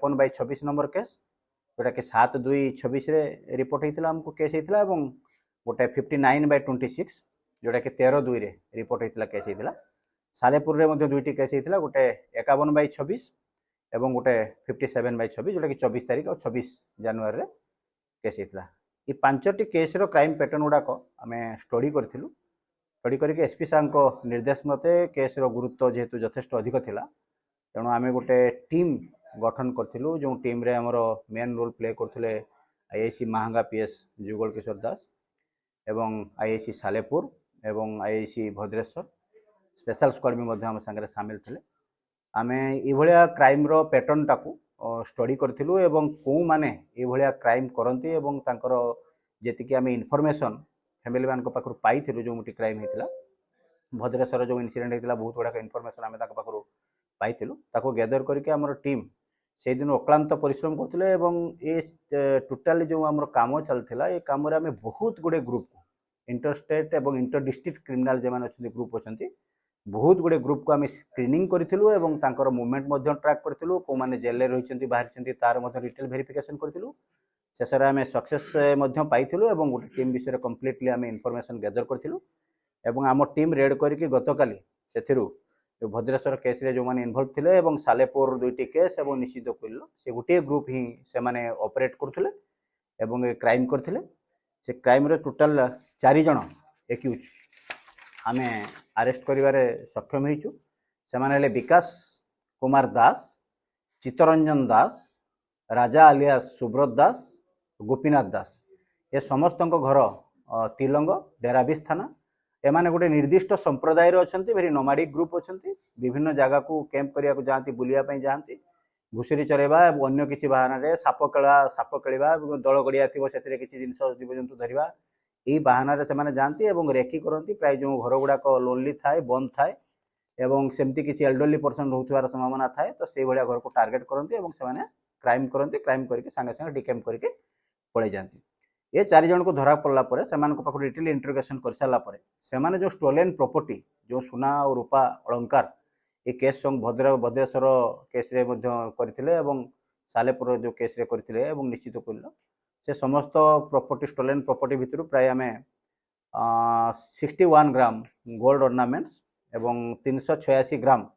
53/26 number case जोटा कि 7/2/26 report होता आमको केस होता और गोटे 59/26 जोटा कि 13/2 रिपोर्ट होता केस होता सालेपुर में दुईटी केस होता गोटे 51/26 और गोटे 57/26 जोटा कि 24 तारीख और 26 जनवरी केस होता ये 5टी केस क्राइम पैटर्न गुड़ाक आम स्टडी करूँ स्टडी करके एसपी साहब को निर्देश मते केस गुरुत्व जेहेतु यथेष्ट अधिक थिला तेणु आम गोटे टीम गठन करूँ जो टीम रे हमर मेन रोल प्ले करते आईआईसी महांगा पीएस जुगल किशोर दास एवं आईआईसी सालेपुर एवं आईआईसी भद्रेश्वर स्पेशल स्क्वाड भी आम सागर सामिल थे आम ये क्राइम रो पैटर्न टाकू स्टडी करूँ एवं कौ माने ये क्राइम करती जी आम इनफॉरमेशन फैमिली मान पाखु पाई जो गोटे क्राइम होता भद्रेश्वर जो इनसीडेंट होता बहुत गुड़ाक इनफॉरमेशन आम पाखु पाई गैदर करके आमर टीम से दिन अक्लांत परिश्रम करते ये टोटाली जो आम कम चलता ये कम आम बहुत गुड़े ग्रुप इंटर स्टेट और इंटर डिस्ट्रिक्ट क्रिमिनाल जो ग्रुप अच्छा बहुत गुड़े ग्रुप को आम स्क्रीनिंग करूँ मुवमेंट ट्रैक करूँ कौ मैंने जेल रही बाहरी तार रिटेल वेरिफिकेशन करूँ शेष आम सक्सेस पाई गोटे टीम विषय कम्प्लीटली आम इनफॉरमेशन गैदर करूँ एवं आम टीम रेड करके गतकाली से भद्रेश्वर केस रे जो मैंने इनवल्व थे और सालेपुर दुईटी केस और निश्चित कोइल से गोटे ग्रुप ही से माने ऑपरेट करते क्राइम करते से क्राइम रे टोटाल 4 जन एक्यूज आम अरेस्ट करिवारे सक्षम होइछु से माने विकास कुमार दास चित्तरंजन दास राजा आलियास सुब्रत दास गोपीनाथ दास ये समस्त घर तिलंग डेराबिस थाना एमाने गोटे निर्दिष्ट संप्रदाय अच्छा भेरी नोमाडिक ग्रुप अच्छा विभिन्न जगह को कैंप करने जाती बुलायापी जाती घुषुरी चरेबा अन्य किसी बाहन साप खेला दल गड़िया थी से किसी जिन जीवजंतु धरवा यही बाहन से जाती और रेकी करती प्राय जो घर गुड़ाक लोनली थाए बंद थाए एवं सेमती किसी एल्डरली पर्सन रोथार संभावना थाए तो से भाया घर को टार्गेट करती और क्राइम करती क्राइम करके सांगे सांगे डिकेम करके पड़े जाती ये 4 जन को धरा पड़ला परे सेमान को पाखु डिटेल इंटरोगेशन कर सारा परे सेमाने जो स्टोलेन प्रॉपर्टी जो सुना और रूपा अलंकार ये केस संग भद्रेश्वर केस रे करथिले एवं सालेपुर जो केस रे करथिले एवं निश्चित कोइल से समस्त प्रॉपर्टी स्टोलेन प्रॉपर्टी भितर प्राय आम 61 ग्राम गोल्ड ऑर्नामेंट्स एवं 386 ग्राम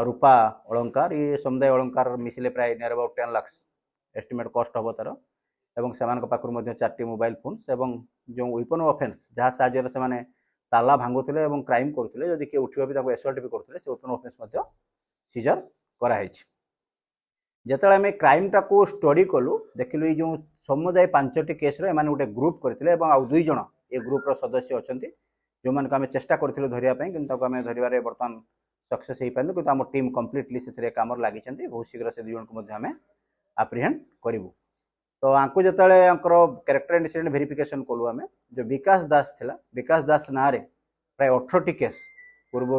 रूपा अलंकार ये समुदाय अलंकार मिसिले प्राय near about 10 lakh estimate cost हम तार एवं से पाखु 4टी मोबाइल फोन्स एवं जो वेपन ऑफेंस जहाँ साहाय्य से ताला भांगुले और क्राइम करुले जदि किए उठा भी एसल्ट भी करते से वेपन ऑफेंस सीजर कराई जिते आम क्राइम टाक स्टडी कलु देखिलु ये जो समुदाय 5टी केस गोटे ग्रुप करते आउ 2 जन ये ग्रुपर सदस्य अच्छा जो मैंने आम चेष्टा करूँ धरवाई कि आम धरवे बर्तमान सक्सेस हो पार्नु कि आम टीम कम्प्लीटली से कम लगी बहुत शीघ्र से 2 जन को आम आप्रिहेंड करूँ तो आपको जो कैरेक्टर इंसिडेंट वेरिफिकेशन कलु आम जो विकास दास थिला विकास दास ना प्राय 18टी केस पूर्व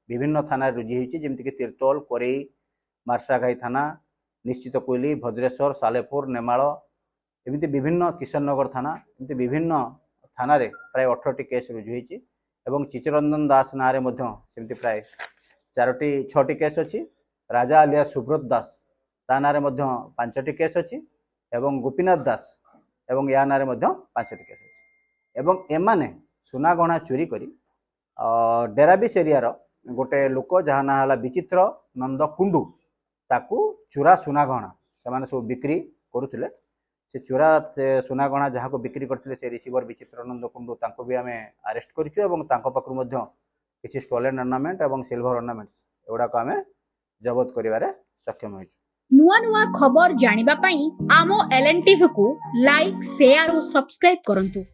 विभिन्न थाना रुजी होती जमीक तीर्तोल कोरेई मार्शाघाई थाना निश्चित कोइली भद्रेश्वर सालेपुर नेमाल एमती विभिन्न किशननगर थाना एमती विभिन्न थाना रे प्राय 18टी केस रुजु होती एवं चित्तरंजन दास ना सेमती प्राय 6टी केस अच्छी राजा आलिया सुब्रत दास ता ना 5टी केस अच्छी एवं गोपीनाथ दास एवं या ना 5टी केस अच्छी एवं एमाने सुना गहना चोरी करी डेराबिस एरिया गोटे लोक जहाँ ना है विचित्र नंद कुंडू ताकू चूरा सुना गहना से सब बिक्री करुले से चूरा सुना गहना जहाँ को बिक्री करते से रिसीवर विचित्र नंद कुंडू तांको भी आम अरेस्ट करूँ किसी स्टोलेन अर्नामेंट और सिल्वर अर्नामेंट्स एगुड़ाक आम जबत कर सक्षम हो नुआ नुआ खबर जानिबा पई आमो एलएन टीवी को लाइक शेयर और सब्सक्राइब करंतु।